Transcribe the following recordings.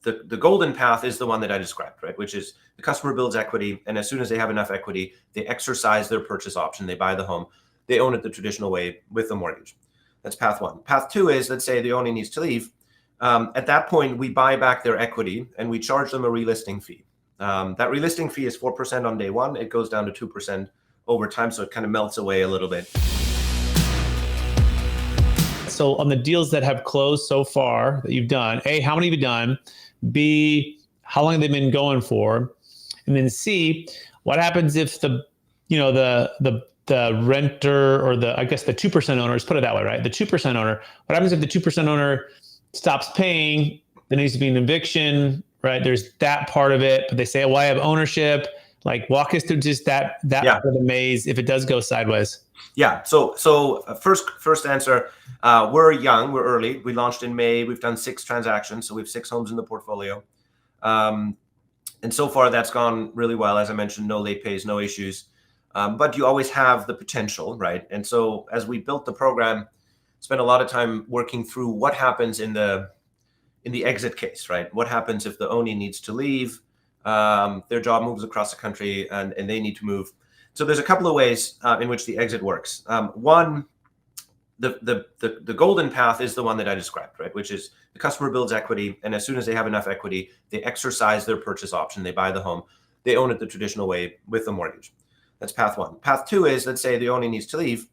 the golden path is the one that I described, right? Which is the customer builds equity, and as soon as they have enough equity, they exercise their purchase option. They buy the home. They own it the traditional way with the mortgage. That's path one. Path two is, let's say the owner needs to leave. At that point, we buy back their equity and we charge them a relisting fee. That relisting fee is 4% on day one. It goes down to 2% over time, so it kind of melts away a little bit. So on the deals that have closed so far that you've done, A, how many have you done? B, how long have they been going for? And then C, what happens if the renter or the 2% owner, let's put it that way, right? The 2% owner, what happens if the 2% owner stops paying? There needs to be an eviction, right? There's that part of it, but they say, well, I have ownership. Like, walk us through just that part of the maze if it does go sideways. Yeah. So first answer, we're young, we're early. We launched in May. We've done 6 transactions, so we have 6 homes in the portfolio. And so far that's gone really well. As I mentioned, no late pays, no issues. But you always have the potential, right? And so as we built the program, spent a lot of time working through what happens in the exit case, right? What happens if the owner needs to leave, their job moves across the country and they need to move. So there's a couple of ways in which the exit works. One, the golden path is the one that I described, right? Which is the customer builds equity, and as soon as they have enough equity, they exercise their purchase option. They buy the home. They own it the traditional way with the mortgage. That's path one. Path two is, let's say the owner needs to leave.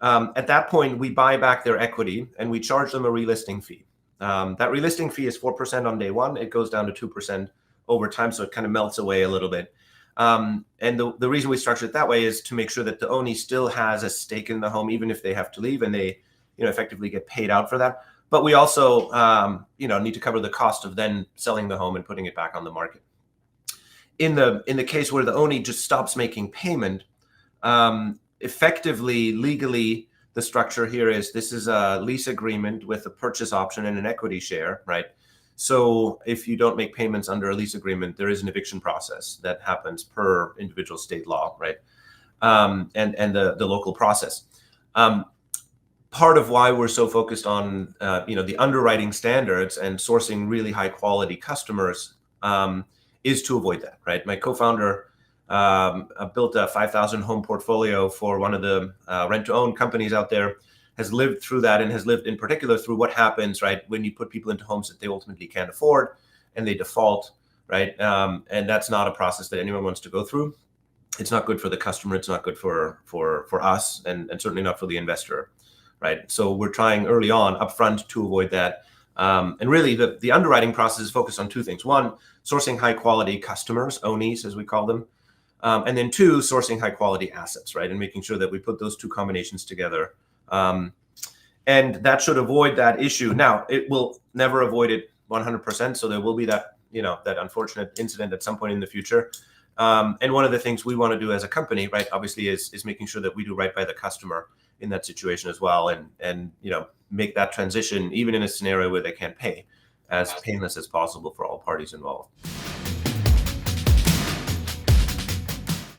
At that point, we buy back their equity and we charge them a relisting fee. That relisting fee is 4% on day one. It goes down to 2% over time, so it kind of melts away a little bit. And the reason we structure it that way is to make sure that the owner still has a stake in the home, even if they have to leave, and they, effectively get paid out for that. But we also, need to cover the cost of then selling the home and putting it back on the market. In the case where the owner just stops making payment, effectively, legally, the structure here is this is a lease agreement with a purchase option and an equity share, right? So if you don't make payments under a lease agreement, there is an eviction process that happens per individual state law, right? And the local process. Part of why we're so focused on the underwriting standards and sourcing really high quality customers is to avoid that, right? My co-founder built a 5,000 home portfolio for one of the rent-to-own companies out there, has lived through that, and has lived in particular through what happens, right, when you put people into homes that they ultimately can't afford and they default, right? And that's not a process that anyone wants to go through. It's not good for the customer. It's not good for us, and certainly not for the investor, right? So we're trying early on upfront to avoid that. And really the underwriting process is focused on 2 things. 1, sourcing high quality customers, ONIs as we call them. And then 2, sourcing high quality assets, right? And making sure that we put those 2 combinations together. And that should avoid that issue. Now, it will never avoid it 100%. So there will be that, that unfortunate incident at some point in the future. And one of the things we want to do as a company, right, obviously is making sure that we do right by the customer in that situation as well. And make that transition, even in a scenario where they can't pay, as painless as possible for all parties involved.